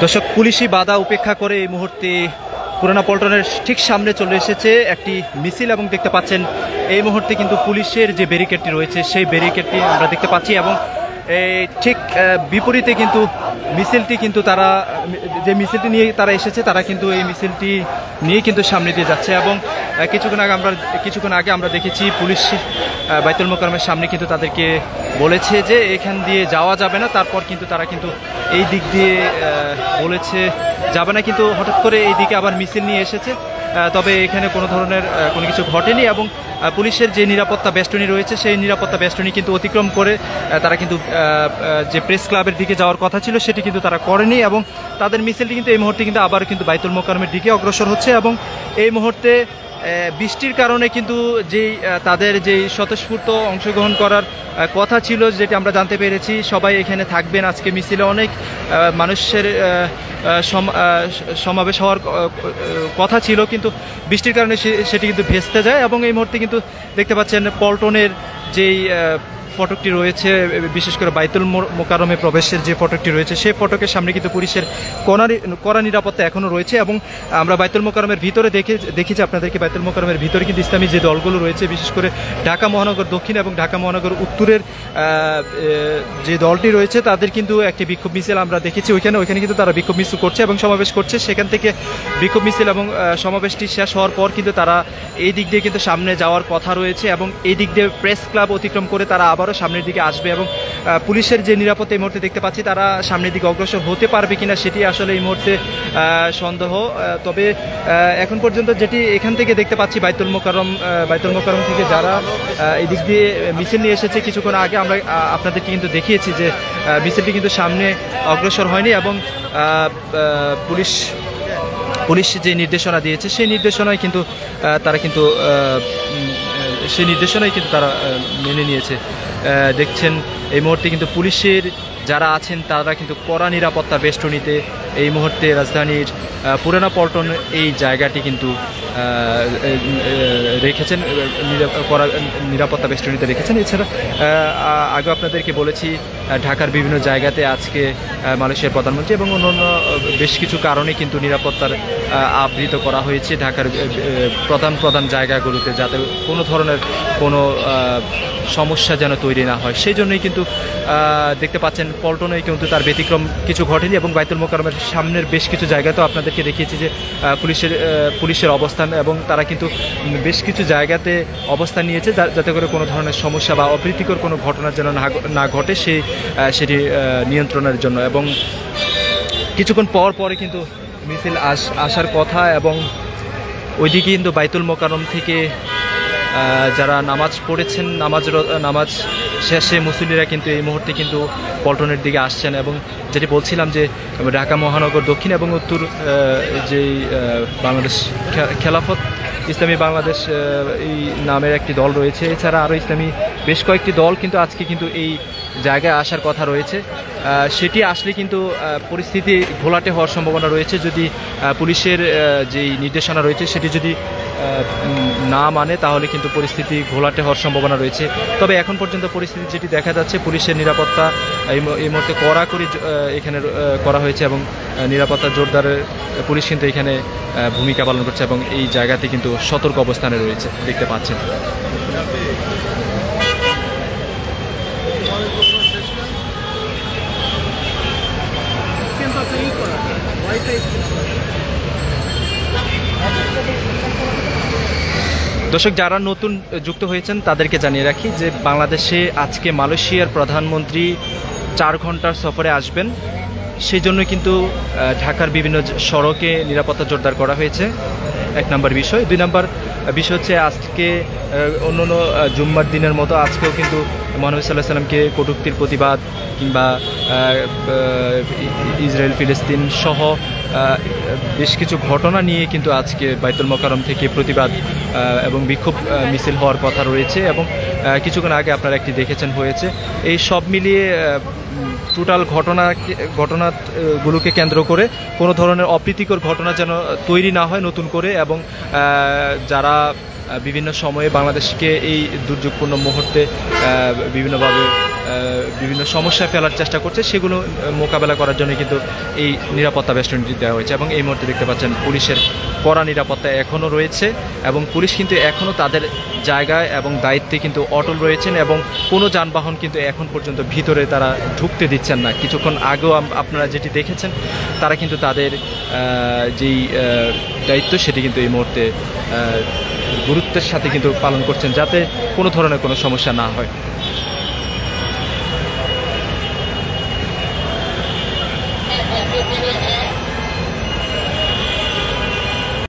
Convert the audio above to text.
দর্শক, পুলিশি বাধা উপেক্ষা করে এই মুহূর্তে পুরানা পল্টনের ঠিক সামনে চলে এসেছে একটি মিছিল এবং দেখতে পাচ্ছেন এই মুহূর্তে কিন্তু পুলিশের যে ব্যারিকেডটি রয়েছে সেই ব্যারিকেডটি আমরা দেখতে পাচ্ছি এবং ঠিক বিপরীতে কিন্তু মিছিলটি কিন্তু তারা যে মিছিলটি নিয়ে তারা এসেছে তারা কিন্তু এই মিছিলটি নিয়ে কিন্তু সামনে দিয়ে যাচ্ছে এবং কিছুক্ষণ আগে আমরা দেখেছি পুলিশ বাইতুল মোকাররমের সামনে কিন্তু তাদেরকে বলেছে যে এখান দিয়ে যাওয়া যাবে না, তারপর কিন্তু তারা কিন্তু এই দিক দিয়ে বলেছে যাবে না, কিন্তু হঠাৎ করে এই দিকে আবার মিছিল নিয়ে এসেছে। তবে এখানে কোনো ধরনের কোনো কিছু ঘটেনি এবং পুলিশের যে নিরাপত্তা বেষ্টনী রয়েছে সেই নিরাপত্তা বেষ্টনী কিন্তু অতিক্রম করে তারা কিন্তু যে প্রেস ক্লাবের দিকে যাওয়ার কথা ছিল সেটি কিন্তু তারা করেনি এবং তাদের মিছিলটি কিন্তু এই মুহূর্তে কিন্তু আবার কিন্তু বাইতুল মোকাররমের দিকে অগ্রসর হচ্ছে এবং এই মুহূর্তে বৃষ্টির কারণে কিন্তু যেই তাদের যেই স্বতঃস্ফূর্ত অংশগ্রহণ করার কথা ছিল, যেটি আমরা জানতে পেরেছি সবাই এখানে থাকবেন আজকে মিছিলে, অনেক মানুষের সমাবেশ হওয়ার কথা ছিল, কিন্তু বৃষ্টির কারণে সেটি কিন্তু ভেস্তে যায় এবং এই মুহূর্তে কিন্তু দেখতে পাচ্ছেন পল্টনের যেই ফটকটি রয়েছে, বিশেষ করে বাইতুল মোকাররমে প্রবেশের যে ফটকটি রয়েছে সেই ফটকের সামনে কিন্তু পুলিশের কড়া নিরাপত্তা এখনও রয়েছে এবং আমরা বাইতুল মোকাররমের ভিতরে দেখেছি আপনাদেরকে বাইতুল মোকাররমের ভিতরে কিন্তু ইসলামী যে দলগুলো রয়েছে, বিশেষ করে ঢাকা মহানগর দক্ষিণ এবং ঢাকা মহানগর উত্তরের যে দলটি রয়েছে তাদের কিন্তু একটি বিক্ষোভ মিছিল আমরা দেখেছি ওইখানে কিন্তু তারা বিক্ষোভ মিছিল করছে এবং সমাবেশ করছে। সেখান থেকে বিক্ষোভ মিছিল এবং সমাবেশটি শেষ হওয়ার পর কিন্তু তারা এই দিক দিয়ে কিন্তু সামনে যাওয়ার কথা রয়েছে এবং এই দিক দিয়ে প্রেস ক্লাব অতিক্রম করে তারা আবারও সামনের দিকে আসবে এবং পুলিশের যে নিরাপত্তা এই মুহূর্তে দেখতে পাচ্ছি তারা সামনের দিকে অগ্রসর হতে পারবে কিনা সেটি আসলে এই মুহূর্তে সন্দেহ। তবে এখন পর্যন্ত যেটি এখান থেকে দেখতে পাচ্ছি বাইতুল মোকাররম থেকে যারা এই দিক দিয়ে মিছিল নিয়ে এসেছে, কিছুক্ষণ আগে আমরা আপনাদেরকে কিন্তু দেখিয়েছি যে মিছিলটি কিন্তু সামনে অগ্রসর হয়নি এবং পুলিশ যে নির্দেশনা দিয়েছে সেই নির্দেশনায় কিন্তু তারা মেনে নিয়েছে। দেখছেন এই মুহূর্তে কিন্তু পুলিশের যারা আছেন তারা কিন্তু কড়া নিরাপত্তা বেষ্টনীতে এই মুহূর্তে রাজধানীর পুরানা পল্টন এই জায়গাটি কিন্তু রেখেছেন, নিরাপত্তা বেষ্টনীতে রেখেছেন। এছাড়া আগে আপনাদেরকে বলেছি ঢাকার বিভিন্ন জায়গাতে আজকে মালয়েশিয়ার প্রধানমন্ত্রী এবং অন্যান্য বেশ কিছু কারণে কিন্তু নিরাপত্তার আবৃত করা হয়েছে ঢাকার প্রধান জায়গাগুলোতে, যাতে কোনো ধরনের কোনো সমস্যা যেন তৈরি না হয়। সেই জন্যই কিন্তু দেখতে পাচ্ছেন পল্টনে কিন্তু তার ব্যতিক্রম কিছু ঘটেনি এবং বাইতুল মোকাররমের সামনের বেশ কিছু জায়গাতেও আপনাদেরকে দেখিয়েছি যে পুলিশের অবস্থান এবং তারা কিন্তু বেশ কিছু জায়গাতে অবস্থান নিয়েছে যাতে করে কোনো ধরনের সমস্যা বা অপ্রীতিকর কোনো ঘটনা যেন না ঘটে সেটি নিয়ন্ত্রণের জন্য। এবং কিছুক্ষণ পরে কিন্তু মিছিল আসার কথা এবং ওইদিকে কিন্তু বাইতুল মোকাররম থেকে যারা নামাজ পড়েছেন নামাজ শেষে মুসল্লিরা কিন্তু এই মুহূর্তে কিন্তু পল্টনের দিকে আসছেন এবং যেটি বলছিলাম যে ঢাকা মহানগর দক্ষিণ এবং উত্তর যেই বাংলাদেশ খেলাফত ইসলামী বাংলাদেশ এই নামের একটি দল রয়েছে, এছাড়া আরও ইসলামী বেশ কয়েকটি দল কিন্তু আজকে কিন্তু এই জায়গায় আসার কথা রয়েছে। সেটি আসলে কিন্তু পরিস্থিতি ঘোলাটে হওয়ার সম্ভাবনা রয়েছে যদি পুলিশের যেই নির্দেশনা রয়েছে সেটি যদি না মানে, তাহলে কিন্তু পরিস্থিতি ঘোলাটে হওয়ার সম্ভাবনা রয়েছে। তবে এখন পর্যন্ত পরিস্থিতি যেটি দেখা যাচ্ছে পুলিশের নিরাপত্তা এই মুহূর্তে কড়াকড়ি এখানে করা হয়েছে এবং নিরাপত্তা জোরদারের পুলিশ কিন্তু এখানে ভূমিকা পালন করছে এবং এই জায়গাতে কিন্তু সতর্ক অবস্থানে রয়েছে দেখতে পাচ্ছেন। দর্শক, যারা নতুন যুক্ত হয়েছেন তাদেরকে জানিয়ে রাখি যে বাংলাদেশে আজকে মালয়েশিয়ার প্রধানমন্ত্রী 4 ঘন্টার সফরে আসবেন, সেই জন্য কিন্তু ঢাকার বিভিন্ন সড়কে নিরাপত্তা জোরদার করা হয়েছে, 1 নম্বর বিষয়। 2 নম্বর বিষয় হচ্ছে আজকে অন্যান্য জুম্মার দিনের মতো আজকেও কিন্তু মহানবী সাল্লাল্লাহু আলাইহি সাল্লামকে কটূক্তির প্রতিবাদ কিংবা ইসরায়েল ফিলিস্তিন সহ বেশ কিছু ঘটনা নিয়ে কিন্তু আজকে বাইতুল মোকাররম থেকে প্রতিবাদ এবং বিক্ষোভ মিছিল হওয়ার কথা রয়েছে এবং কিছুক্ষণ আগে আপনারা একটি দেখেছেন হয়েছে। এই সব মিলিয়ে টোটাল ঘটনাগুলোকে কেন্দ্র করে কোনো ধরনের অপ্রীতিকর ঘটনা যেন তৈরি না হয় নতুন করে, এবং যারা বিভিন্ন সময়ে বাংলাদেশকে এই দুর্যোগপূর্ণ মুহূর্তে বিভিন্নভাবে বিভিন্ন সমস্যায় ফেলার চেষ্টা করছে, সেগুলো মোকাবেলা করার জন্য কিন্তু এই নিরাপত্তা বেষ্টনীটি দেওয়া হয়েছে। এবং এই মুহূর্তে দেখতে পাচ্ছেন পুলিশের কড়া নিরাপত্তা এখনও রয়েছে এবং পুলিশ কিন্তু এখনও তাদের জায়গায় এবং দায়িত্বে কিন্তু অটল রয়েছেন এবং কোনো যানবাহন কিন্তু এখন পর্যন্ত ভিতরে তারা ঢুকতে দিচ্ছেন না। কিছুক্ষণ আগেও আপনারা যেটি দেখেছেন, তারা কিন্তু তাদের যেই দায়িত্ব সেটি কিন্তু এই মুহূর্তে গুরুত্বের সাথে কিন্তু পালন করছেন, যাতে কোনো ধরনের কোনো সমস্যা না হয়।